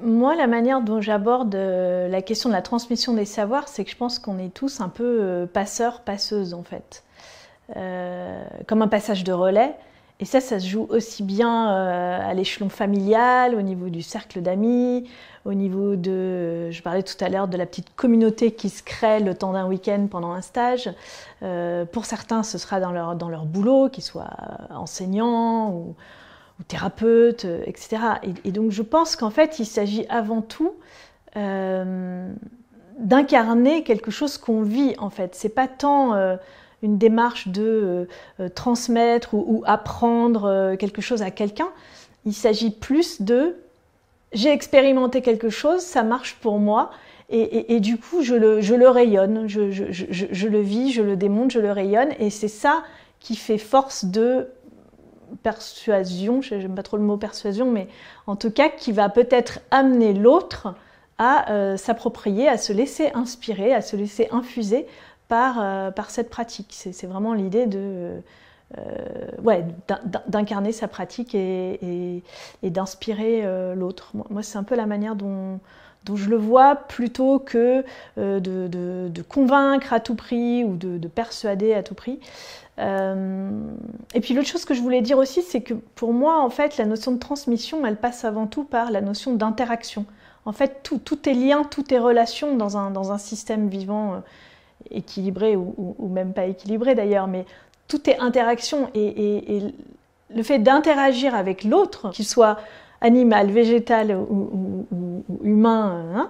Moi, la manière dont j'aborde la question de la transmission des savoirs, c'est que je pense qu'on est tous un peu passeurs, passeuses en fait. Comme un passage de relais. Et ça se joue aussi bien à l'échelon familial, au niveau du cercle d'amis, au niveau de, je parlais tout à l'heure de la petite communauté qui se crée le temps d'un week-end pendant un stage. Pour certains, ce sera dans leur boulot, qu'ils soient enseignants ou thérapeutes, etc. Et donc je pense qu'en fait, il s'agit avant tout d'incarner quelque chose qu'on vit en fait. C'est pas tant une démarche de transmettre ou apprendre quelque chose à quelqu'un. Il s'agit plus de j'ai expérimenté quelque chose, ça marche pour moi. Et du coup, je le rayonne, je le vis, je le démonte, je le rayonne. Et c'est ça qui fait force de persuasion, j'aime pas trop le mot persuasion, mais en tout cas qui va peut-être amener l'autre à s'approprier, à se laisser inspirer, à se laisser infuser par cette pratique. C'est vraiment l'idée d'incarner sa pratique et d'inspirer l'autre. Moi, c'est un peu la manière dont je le vois, plutôt que de convaincre à tout prix ou de persuader à tout prix. Et puis l'autre chose que je voulais dire aussi, c'est que pour moi, en fait, la notion de transmission, elle passe avant tout par la notion d'interaction. En fait, tout est lien, tout est relation dans un système vivant équilibré ou même pas équilibré d'ailleurs, mais tout est interaction et le fait d'interagir avec l'autre, qu'il soit animal, végétal ou humain, hein,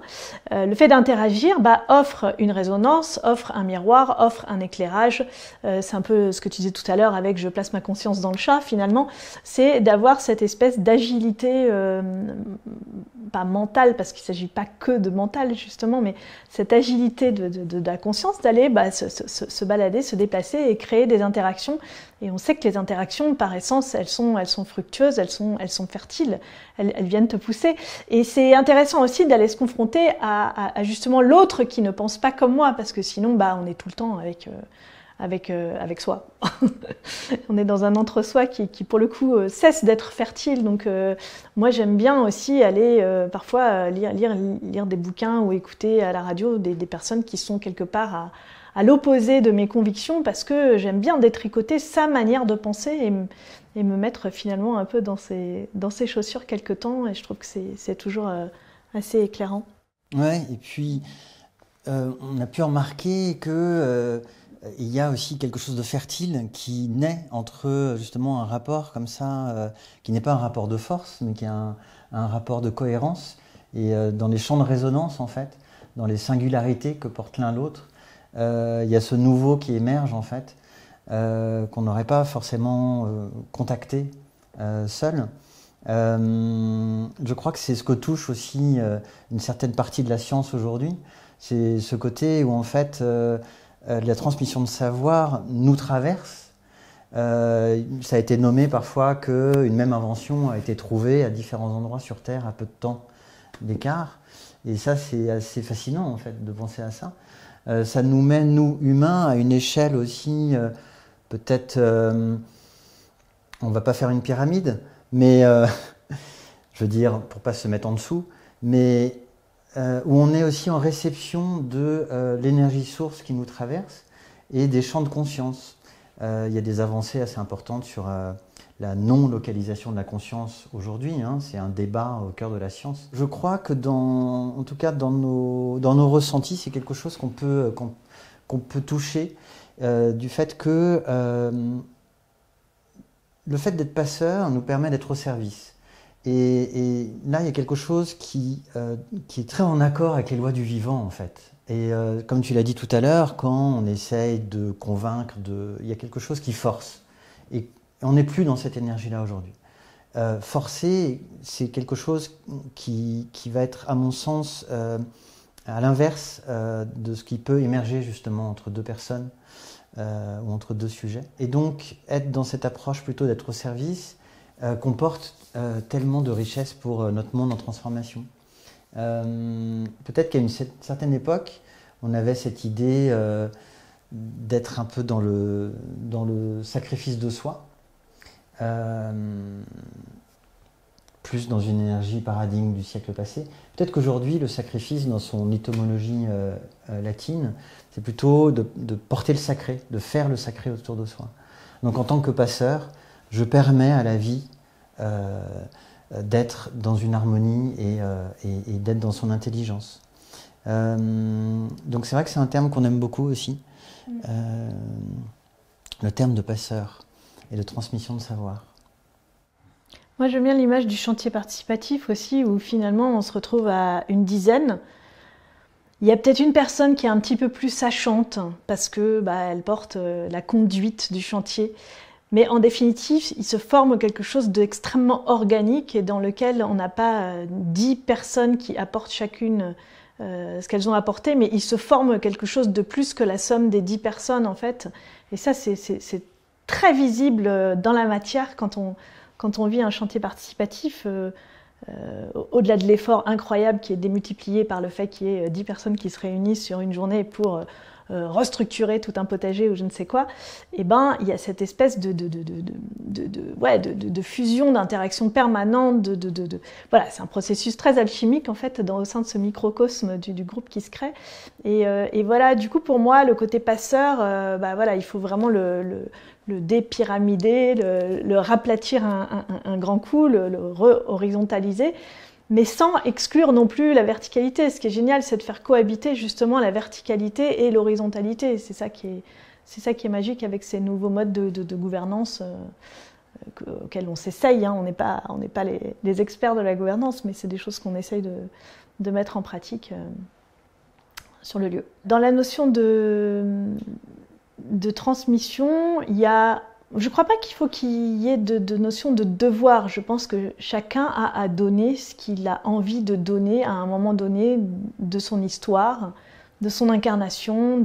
le fait d'interagir offre une résonance, offre un miroir, offre un éclairage. C'est un peu ce que tu disais tout à l'heure avec je place ma conscience dans le chat, finalement, c'est d'avoir cette espèce d'agilité, pas mentale, parce qu'il ne s'agit pas que de mental justement, mais cette agilité de la conscience d'aller se balader, se déplacer et créer des interactions. Et on sait que les interactions, par essence, elles sont fructueuses, elles sont fertiles, elles viennent te pousser. Et c'est intéressant aussi d'aller se confronter à justement l'autre qui ne pense pas comme moi, parce que sinon, on est tout le temps avec soi. On est dans un entre-soi qui pour le coup, cesse d'être fertile. Donc, moi, j'aime bien aussi aller parfois lire des bouquins ou écouter à la radio des personnes qui sont quelque part à l'opposé de mes convictions, parce que j'aime bien détricoter sa manière de penser et me mettre finalement un peu dans ses chaussures quelque temps, et je trouve que c'est toujours assez éclairant. Ouais, et puis on a pu remarquer que il y a aussi quelque chose de fertile qui naît entre justement un rapport comme ça, qui n'est pas un rapport de force, mais qui est un rapport de cohérence, et dans les champs de résonance en fait, dans les singularités que porte l'un l'autre, il y a ce nouveau qui émerge en fait, qu'on n'aurait pas forcément contacté seul. Je crois que c'est ce que touche aussi une certaine partie de la science aujourd'hui. C'est ce côté où en fait la transmission de savoir nous traverse. Ça a été nommé parfois qu'une même invention a été trouvée à différents endroits sur Terre à peu de temps d'écart. Et ça, c'est assez fascinant en fait de penser à ça. Ça nous mène, nous humains, à une échelle aussi, peut-être, on ne va pas faire une pyramide, mais je veux dire, pour ne pas se mettre en dessous, mais où on est aussi en réception de l'énergie source qui nous traverse et des champs de conscience. Il y a des avancées assez importantes sur la non-localisation de la conscience aujourd'hui, hein, c'est un débat au cœur de la science. Je crois que en tout cas dans nos ressentis, c'est quelque chose qu'on peut toucher, du fait que le fait d'être passeur nous permet d'être au service. Et là, il y a quelque chose qui est très en accord avec les lois du vivant, en fait. Et comme tu l'as dit tout à l'heure, quand on essaye de convaincre, il y a quelque chose qui force. Et on n'est plus dans cette énergie-là aujourd'hui. Forcer, c'est quelque chose qui va être, à mon sens, à l'inverse de ce qui peut émerger justement entre deux personnes ou entre deux sujets. Et donc, être dans cette approche plutôt d'être au service comporte tellement de richesses pour notre monde en transformation. Peut-être qu'à une certaine époque, on avait cette idée d'être un peu dans le sacrifice de soi. plus dans une énergie paradigme du siècle passé. Peut-être qu'aujourd'hui, le sacrifice, dans son étymologie latine, c'est plutôt de porter le sacré, de faire le sacré autour de soi. Donc en tant que passeur, je permets à la vie d'être dans une harmonie et d'être dans son intelligence. Donc c'est vrai que c'est un terme qu'on aime beaucoup aussi, le terme de passeur et de transmission de savoir. Moi j'aime bien l'image du chantier participatif aussi, où finalement on se retrouve à une dizaine. Il y a peut-être une personne qui est un petit peu plus sachante, parce que elle porte la conduite du chantier. Mais en définitive, il se forme quelque chose d'extrêmement organique et dans lequel on n'a pas 10 personnes qui apportent chacune ce qu'elles ont apporté, mais il se forme quelque chose de plus que la somme des 10 personnes en fait. Et ça, c'est très visible dans la matière quand on vit un chantier participatif. Au-delà de l'effort incroyable qui est démultiplié par le fait qu'il y ait 10 personnes qui se réunissent sur une journée pour restructurer tout un potager ou je ne sais quoi, et il y a cette espèce de fusion, d'interaction permanente, voilà, c'est un processus très alchimique en fait au sein de ce microcosme du groupe qui se crée. Et voilà, du coup pour moi le côté passeur, voilà, il faut vraiment le dépyramider, le raplatir un grand coup, le re-horizontaliser, mais sans exclure non plus la verticalité. Ce qui est génial, c'est de faire cohabiter justement la verticalité et l'horizontalité. C'est ça qui est magique avec ces nouveaux modes de gouvernance auxquels on s'essaye. On n'est pas les experts de la gouvernance, mais c'est des choses qu'on essaye de mettre en pratique sur le lieu. Dans la notion de transmission, je ne crois pas qu'il faut qu'il y ait de notion de devoir. Je pense que chacun a à donner ce qu'il a envie de donner à un moment donné de son histoire, de son incarnation.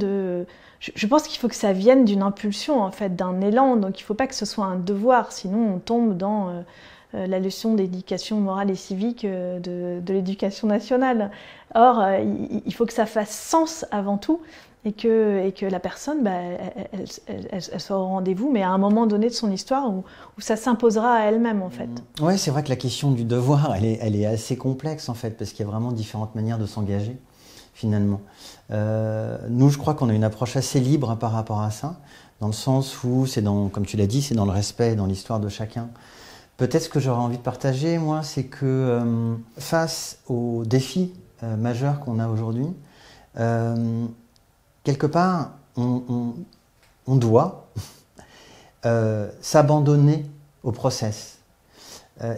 Je pense qu'il faut que ça vienne d'une impulsion, en fait, d'un élan. Donc il ne faut pas que ce soit un devoir, sinon on tombe dans la leçon d'éducation morale et civique de l'éducation nationale. Or, il faut que ça fasse sens avant tout. Et que la personne, elle soit au rendez-vous, mais à un moment donné de son histoire où ça s'imposera à elle-même, en fait. Oui, c'est vrai que la question du devoir, elle est assez complexe, en fait, parce qu'il y a vraiment différentes manières de s'engager, finalement. Nous, je crois qu'on a une approche assez libre par rapport à ça, dans le sens où, comme tu l'as dit, c'est dans le respect, dans l'histoire de chacun. Peut-être ce que j'aurais envie de partager, moi, c'est que face aux défis majeurs qu'on a aujourd'hui, quelque part, on doit s'abandonner au process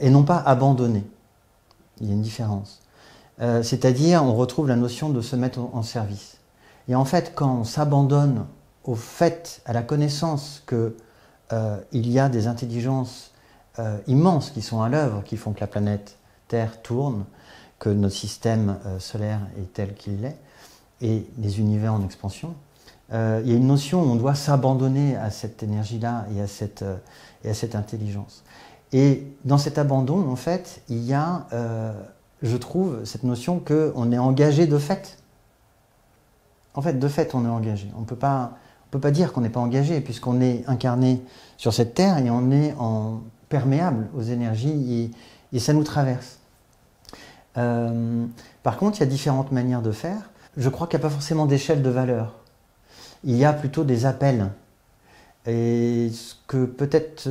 et non pas abandonner. Il y a une différence. C'est-à-dire, on retrouve la notion de se mettre en service. Et en fait, quand on s'abandonne au fait, à la connaissance qu'il y a des intelligences immenses qui sont à l'œuvre, qui font que la planète Terre tourne, que notre système solaire est tel qu'il est, et les univers en expansion, il y a une notion où on doit s'abandonner à cette énergie-là et à cette intelligence. Et dans cet abandon, en fait, il y a, je trouve, cette notion qu'on est engagé de fait. En fait, de fait, on est engagé. On peut pas dire qu'on n'est pas engagé, puisqu'on est incarné sur cette terre et on est perméable aux énergies et ça nous traverse. Par contre, il y a différentes manières de faire. Je crois qu'il n'y a pas forcément d'échelle de valeur. Il y a plutôt des appels. Et ce que peut-être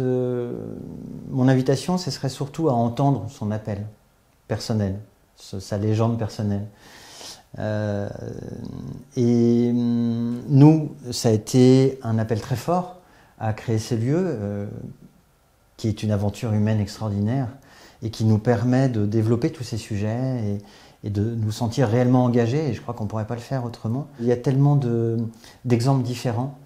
mon invitation, ce serait surtout à entendre son appel personnel, sa légende personnelle. Et nous, ça a été un appel très fort à créer ces lieux, qui est une aventure humaine extraordinaire et qui nous permet de développer tous ces sujets et de nous sentir réellement engagés, et je crois qu'on ne pourrait pas le faire autrement. Il y a tellement d'exemples différents,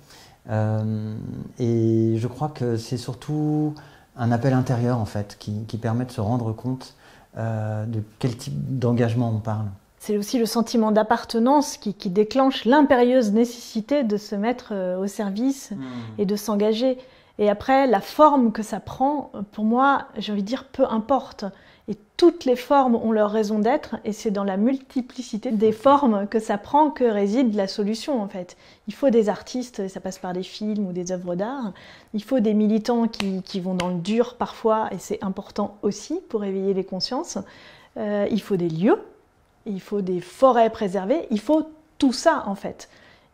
et je crois que c'est surtout un appel intérieur, en fait, qui permet de se rendre compte de quel type d'engagement on parle. C'est aussi le sentiment d'appartenance qui déclenche l'impérieuse nécessité de se mettre au service et de s'engager. Et après, la forme que ça prend, pour moi, j'ai envie de dire, peu importe. Et toutes les formes ont leur raison d'être, et c'est dans la multiplicité des formes que ça prend que réside la solution en fait. Il faut des artistes, ça passe par des films ou des œuvres d'art. Il faut des militants qui vont dans le dur parfois, et c'est important aussi pour éveiller les consciences. Il faut des lieux, il faut des forêts préservées, il faut tout ça en fait.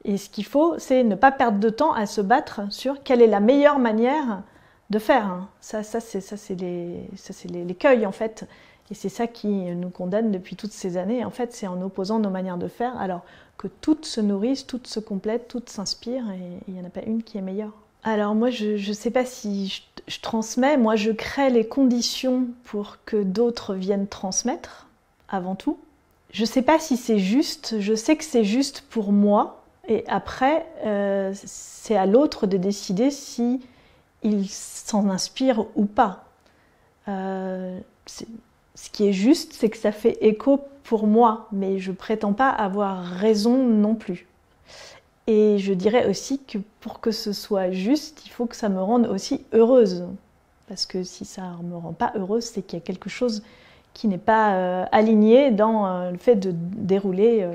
Et ce qu'il faut, c'est ne pas perdre de temps à se battre sur quelle est la meilleure manière de faire. Ça c'est l'écueil en fait. Et c'est ça qui nous condamne depuis toutes ces années. En fait, c'est en opposant nos manières de faire, alors que toutes se nourrissent, toutes se complètent, toutes s'inspirent, et il n'y en a pas une qui est meilleure. Alors moi, je ne sais pas si je transmets, moi je crée les conditions pour que d'autres viennent transmettre, avant tout. Je ne sais pas si c'est juste, je sais que c'est juste pour moi, et après, c'est à l'autre de décider si il s'en inspire ou pas. Ce qui est juste, c'est que ça fait écho pour moi, mais je prétends pas avoir raison non plus. Et je dirais aussi que pour que ce soit juste, il faut que ça me rende aussi heureuse. Parce que si ça ne me rend pas heureuse, c'est qu'il y a quelque chose qui n'est pas aligné dans le fait de dérouler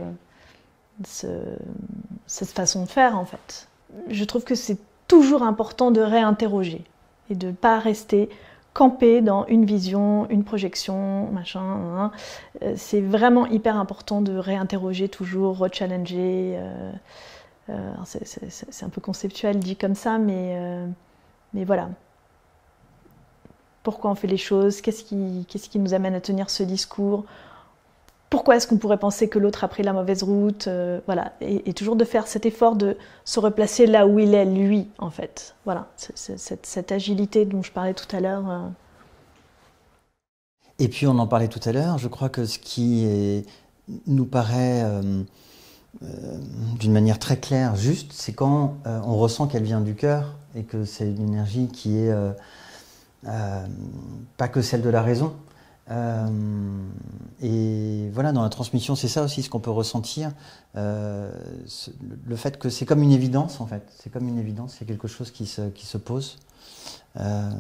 cette façon de faire, en fait. Je trouve que c'est toujours important de réinterroger et de ne pas rester campé dans une vision, une projection, machin. C'est vraiment hyper important de réinterroger toujours, rechallenger. C'est un peu conceptuel dit comme ça, mais voilà. Pourquoi on fait les choses? Qu'est-ce qui nous amène à tenir ce discours? Pourquoi est-ce qu'on pourrait penser que l'autre a pris la mauvaise route? Voilà. Et toujours de faire cet effort de se replacer là où il est, lui, en fait. Voilà. Cette agilité dont je parlais tout à l'heure. Et puis, on en parlait tout à l'heure, je crois que ce qui nous paraît d'une manière très claire, juste, c'est quand on ressent qu'elle vient du cœur et que c'est une énergie qui est pas que celle de la raison. Et voilà, dans la transmission, c'est ça aussi ce qu'on peut ressentir, le fait que c'est comme une évidence en fait, c'est comme une évidence, c'est quelque chose qui se pose. Voilà.